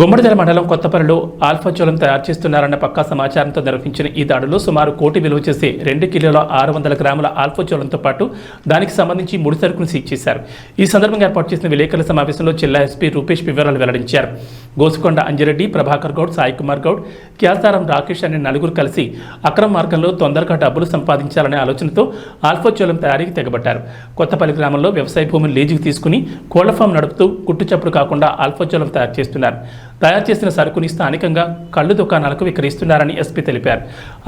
గుమ్మడిదల మండలం కొత్తపల్లిలో ఆల్ఫాజోలం తయారు చేస్తున్నారన్న పక్కా సమాచారంతో నిర్వహించిన ఈ దాడిలో సుమారు కోటి విలువ చేసే 2 కిలోల 600 గ్రాముల ఆల్ఫాజోలంతో పాటు దానికి సంబంధించి ముడి సరుకును సీజ్ చేశారు. ఈ సందర్భంగా ఏర్పాటు చేసిన విలేకరుల సమావేశంలో జిల్లా ఎస్పీ రూపేష్ వివరాలు వెల్లడించారు. గోసుకొండ అంజిరెడ్డి, ప్రభాకర్ గౌడ్, సాయి కుమార్ గౌడ్, క్యాసారం రాకేష్ అనే నలుగురు కలిసి అక్రమ మార్గంలో తొందరగా డబ్బులు సంపాదించాలనే ఆలోచనతో ఆల్ఫాజోలం తయారీకి తెగబడ్డారు. కొత్తపల్లి గ్రామంలో వ్యవసాయ భూమిని లీజుకు తీసుకుని కోళ్ల ఫామ్ నడుపుతూ కుట్టుచప్పుడు కాకుండా ఆల్ఫాజోలం తయారు చేస్తున్నారు. తయారు చేసిన సరుకుని స్థానికంగా కళ్ళు దుకాణాలకు విక్రయిస్తున్నారని ఎస్పీ తెలిపారు.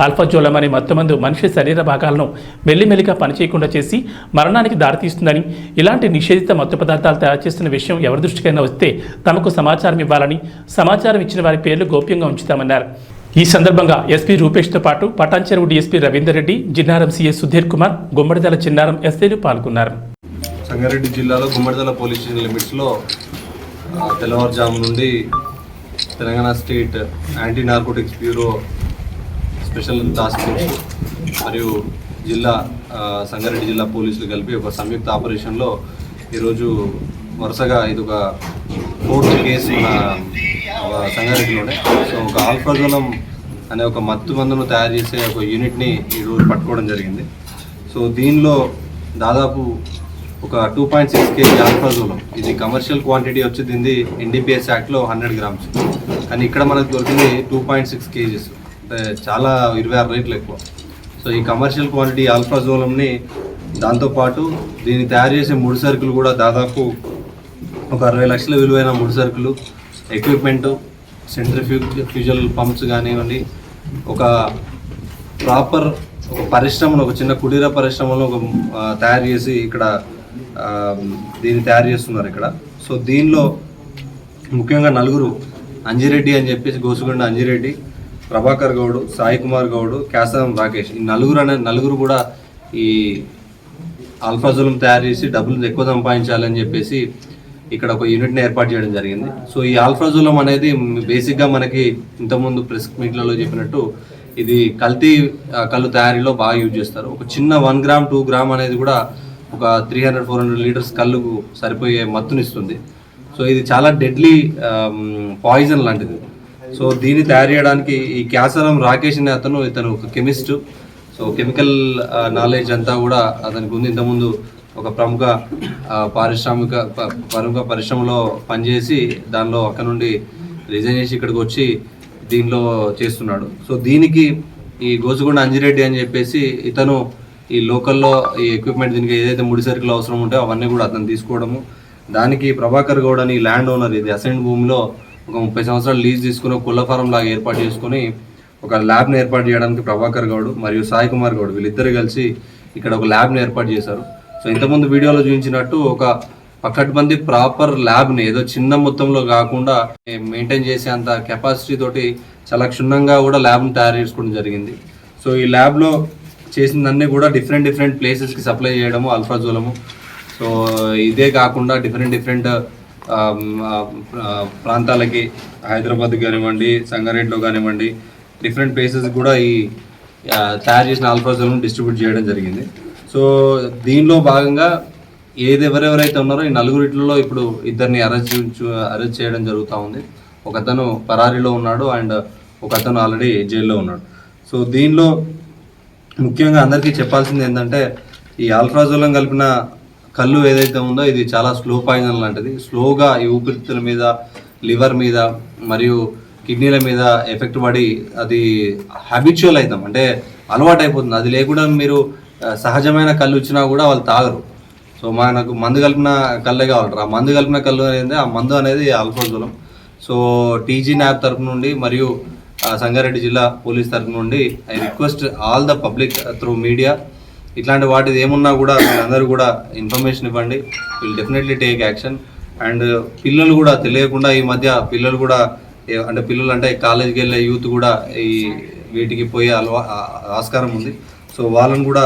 ఆల్ఫాజోలం అనే మత్తుమందు మనిషి శరీర భాగాలను మెల్లిమెల్లిగా పనిచేయకుండా చేసి మరణానికి దారితీస్తుందని, ఇలాంటి నిషేధిత మత్తు పదార్థాలు తయారు చేస్తున్న విషయం ఎవరి దృష్టికైనా వస్తే తమకు సమాచారం ఇవ్వాలని, సమాచారం ఇచ్చిన వారి పేర్లు గోప్యంగా ఉంచుతామన్నారు. ఈ సందర్భంగా ఎస్పీ రూపేష్తో పాటు పటాన్చెరువు డీఎస్పీ రవీందర్ రెడ్డి, జిన్నారం సీఎస్ సుధీర్ కుమార్, గుమ్మడిదల చిన్నారం ఎస్ఐలు పాల్గొన్నారు. సంగారెడ్డి జిల్లాలో గుమ్మడిదల పోలీస్ స్టేషన్ లిమిట్స్లో తెల్లవారుజాము నుండి Telangana state anti narcotics bureau special task force మరియు సంగారెడ్డి జిల్లా పోలీసులు కలిపి ఒక సంయుక్త ఆపరేషన్లో ఈరోజు వరుసగా ఇది ఒక 4th కేసు సంగారెడ్డిలోనే. సో ఒక ఆల్ఫాజోలం అనే ఒక మత్తు మందును తయారు చేసే ఒక యూనిట్ని ఈరోజు పట్టుకోవడం జరిగింది. సో దీనిలో దాదాపు ఒక 2.6 kg ఆల్ఫాజోలం, ఇది కమర్షియల్ క్వాంటిటీ వచ్చి దీన్ని NDPS యాక్ట్లో 100 grams, కానీ ఇక్కడ మనకు దొరికింది 2.6 kgs, అంటే చాలా 26 రేట్లు ఎక్కువ. సో ఈ కమర్షియల్ క్వాంటిటీ ఆల్ఫాజోలంని దాంతోపాటు దీన్ని తయారు చేసే ముడి సరుకులు కూడా దాదాపు ఒక 60 లక్షల విలువైన ముడి సరుకులు, ఎక్విప్మెంటు, సెంట్రిఫ్యూజల్ పంప్స్ కానివ్వండి, ఒక ప్రాపర్ ఒక పరిశ్రమను, ఒక చిన్న కుటీర పరిశ్రమలో ఒక తయారు చేసి ఇక్కడ దీన్ని తయారు చేస్తున్నారు ఇక్కడ. సో దీనిలో ముఖ్యంగా నలుగురు, అంజిరెడ్డి అని చెప్పేసి గోసుకొండ అంజిరెడ్డి, ప్రభాకర్ గౌడ్, సాయి కుమార్ గౌడ్, క్యాసారం రాకేష్, ఈ నలుగురు కూడా ఈ ఆల్ఫాజోలం తయారు చేసి డబ్బులు ఎక్కువ సంపాదించాలని చెప్పేసి ఇక్కడ ఒక యూనిట్ని ఏర్పాటు చేయడం జరిగింది. సో ఈ ఆల్ఫాజోలం అనేది బేసిక్గా మనకి ఇంతకుముందు ప్రెస్ మీట్లలో చెప్పినట్టు ఇది కల్తీ కళ్ళు తయారీలో బాగా యూజ్ చేస్తారు. ఒక చిన్న 1 గ్రామ్ 2 గ్రామ్ అనేది కూడా ఒక 300-400 లీటర్స్ కళ్ళుకు సరిపోయే మత్తునిస్తుంది. సో ఇది చాలా డెడ్లీ పాయిజన్ లాంటిది. సో దీన్ని తయారు చేయడానికి ఈ క్యాసారం రాకేష్ అనే ఇతను ఒక కెమిస్ట్. సో కెమికల్ నాలెడ్జ్ అంతా కూడా అతనికి ఉంది. ఇంతకుముందు ఒక ప్రముఖ పరిశ్రమలో పనిచేసి దానిలో అక్కడ నుండి రిజైన్ చేసి ఇక్కడికి వచ్చి దీనిలో చేస్తున్నాడు. సో దీనికి ఈ గోసుకొండ అంజిరెడ్డి అని చెప్పేసి ఇతను ఈ లోకల్లో ఈ ఎక్విప్మెంట్, దీనికి ఏదైతే ముడి సరుకులు అవసరం ఉంటాయో అవన్నీ కూడా అతను తీసుకోవడము. దానికి ప్రభాకర్ గౌడ్ అని ల్యాండ్ ఓనర్, ఇది అసెంట్ భూమిలో ఒక 30 సంవత్సరాలు లీజ్ తీసుకుని కోళ్ళ ఫారం లాగా ఏర్పాటు చేసుకుని ఒక ల్యాబ్ని ఏర్పాటు చేయడానికి ప్రభాకర్ గౌడ్ మరియు సాయి కుమార్ గౌడ్ వీళ్ళిద్దరు కలిసి ఇక్కడ ఒక ల్యాబ్ని ఏర్పాటు చేశారు. సో ఇంతకుముందు వీడియోలో చూపించినట్టు ఒక పకడ్బందీ ప్రాపర్ ల్యాబ్ని ఏదో చిన్న మొత్తంలో కాకుండా మెయింటైన్ చేసే అంత కెపాసిటీ తోటి చాలా క్షుణ్ణంగా కూడా ల్యాబ్ని తయారు చేసుకోవడం జరిగింది. సో ఈ ల్యాబ్లో చేసిందన్నీ కూడా డిఫరెంట్ ప్లేసెస్కి సప్లై చేయడము ఆల్ఫాజోలము. సో ఇదే కాకుండా డిఫరెంట్ ప్రాంతాలకి, హైదరాబాద్ కానివ్వండి, సంగారెడ్డిలో కానివ్వండి, డిఫరెంట్ ప్లేసెస్ కూడా ఈ తయారు చేసిన ఆల్ఫాజోలం డిస్ట్రిబ్యూట్ చేయడం జరిగింది. సో దీనిలో భాగంగా ఎవరెవరైతే ఉన్నారో ఈ నలుగురిలో ఇప్పుడు ఇద్దరిని అరెస్ట్ చేయడం జరుగుతూ ఉంది. ఒకతను పరారీలో ఉన్నాడు అండ్ ఒకతను ఆల్రెడీ జైల్లో ఉన్నాడు. సో దీనిలో ముఖ్యంగా అందరికీ చెప్పాల్సింది ఏంటంటే, ఈ ఆల్ఫాజోలం కలిపిన కళ్ళు ఏదైతే ఉందో ఇది చాలా స్లో పాయిజన్ లాంటిది. స్లోగా ఈ ఊపిరితిత్తుల మీద, లివర్ మీద మరియు కిడ్నీల మీద ఎఫెక్ట్ పడి అది హ్యాబిచువల్ అవుతాం, అంటే అలవాటు అయిపోతుంది. అది లేకుండా మీరు సహజమైన కళ్ళు ఇచ్చినా కూడా వాళ్ళు తాగరు. సో మనకు మందు కలిపిన కళ్ళే కావాలంటారు. ఆ మందు కలిపిన కళ్ళు అనేది, ఆ మందు అనేది ఆల్ఫాజోలం. సో టీజీ న్యాబ్ తరఫు నుండి మరియు సంగారెడ్డి జిల్లా పోలీస్ తరఫు నుండి I request all the public through media, ఇట్లాంటి వాటిది ఏమున్నా కూడా మీరందరూ కూడా ఇన్ఫర్మేషన్ ఇవ్వండి. Will definitely take action. And పిల్లలు కూడా తెలియకుండా ఈ మధ్య పిల్లలు కూడా అంటే కాలేజీకి వెళ్ళే యూత్ కూడా ఈ వీటికి పోయే ఆస్కారం ఉంది. సో వాళ్ళని కూడా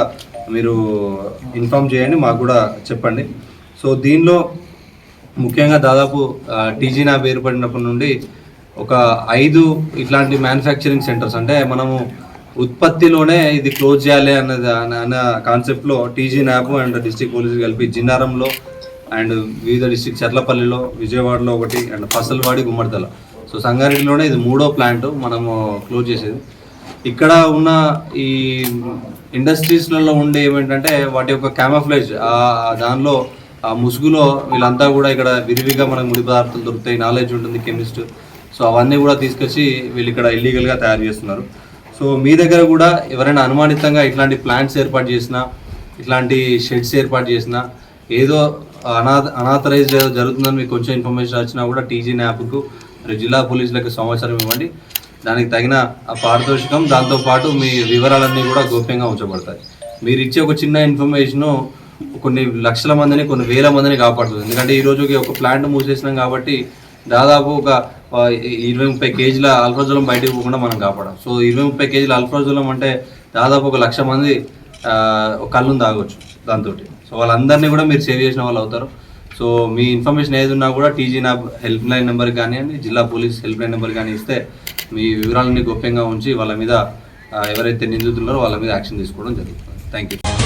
మీరు ఇన్ఫామ్ చేయండి, మాకు కూడా చెప్పండి. సో దీనిలో ముఖ్యంగా దాదాపు టీజీ న్యాబ్ ఏర్పడినప్పటి నుండి ఒక 5 ఇట్లాంటి మ్యానుఫ్యాక్చరింగ్ సెంటర్స్, అంటే మనము ఉత్పత్తిలోనే ఇది క్లోజ్ చేయాలి అన్న కాన్సెప్ట్లో టీజీ న్యాబ్ అండ్ డిస్ట్రిక్ట్ పోలీసులు కలిపి జిన్నారంలో అండ్ వివిధ డిస్ట్రిక్ట్ చర్లపల్లిలో, విజయవాడలో ఒకటి అండ్ ఫసల్వాడి, గుమ్మడిదల సో సంగారెడ్డిలోనే ఇది 3వ ప్లాంట్ మనము క్లోజ్ చేసేది. ఇక్కడ ఉన్న ఈ ఇండస్ట్రీస్లలో ఉండే ఏమిటంటే వాటి యొక్క క్యామఫ్లేజ్, దానిలో ఆ ముసుగులో వీళ్ళంతా కూడా ఇక్కడ విరివిగా మనకు ముడి పదార్థాలు దొరుకుతాయి, నాలెడ్జ్ ఉంటుంది కెమిస్ట్. సో అవన్నీ కూడా తీసుకొచ్చి వీళ్ళు ఇక్కడ ఇల్లీగల్గా తయారు చేస్తున్నారు. సో మీ దగ్గర కూడా ఎవరైనా అనుమానితంగా ఇట్లాంటి ప్లాంట్స్ ఏర్పాటు చేసినా, ఇట్లాంటి షెడ్స్ ఏర్పాటు చేసినా, ఏదో అనాథరైజ్ జరుగుతుందని మీకు కొంచెం ఇన్ఫర్మేషన్ వచ్చినా కూడా టీజీ న్యాప్కు జిల్లా పోలీసులకు సమాచారం ఇవ్వండి. దానికి తగిన పారితోషికం, దాంతోపాటు మీ వివరాలన్నీ కూడా గోప్యంగా ఉంచబడతాయి. మీరు ఇచ్చే ఒక చిన్న ఇన్ఫర్మేషను కొన్ని లక్షల మందిని, కొన్ని వేల మందిని కాపాడుతుంది. ఎందుకంటే ఈరోజు ఒక ప్లాంట్ మూసేసినాం కాబట్టి దాదాపు ఒక 20-30 కేజీల అల్ఫాజోలం బయటకు పోకుండా మనం కాపాడాం. సో 20-30 కేజీల అల్ఫాజోలం అంటే దాదాపు 1,00,000 మంది కళ్ళును తాగొచ్చు దాంతో. సో వాళ్ళందరినీ కూడా మీరు సేవ్ చేసిన వాళ్ళు అవుతారు. సో మీ ఇన్ఫర్మేషన్ ఏది ఉన్నా కూడా టీజీ నా హెల్ప్ లైన్ నెంబర్ కానివ్వండి, జిల్లా పోలీస్ హెల్ప్ లైన్ నెంబర్ కానీ ఇస్తే మీ వివరాలన్నీ గోప్యంగా ఉంచి వాళ్ళ మీద ఎవరైతే నిందితున్నారో వాళ్ళ మీద యాక్షన్ తీసుకోవడం జరుగుతుంది. Thank you.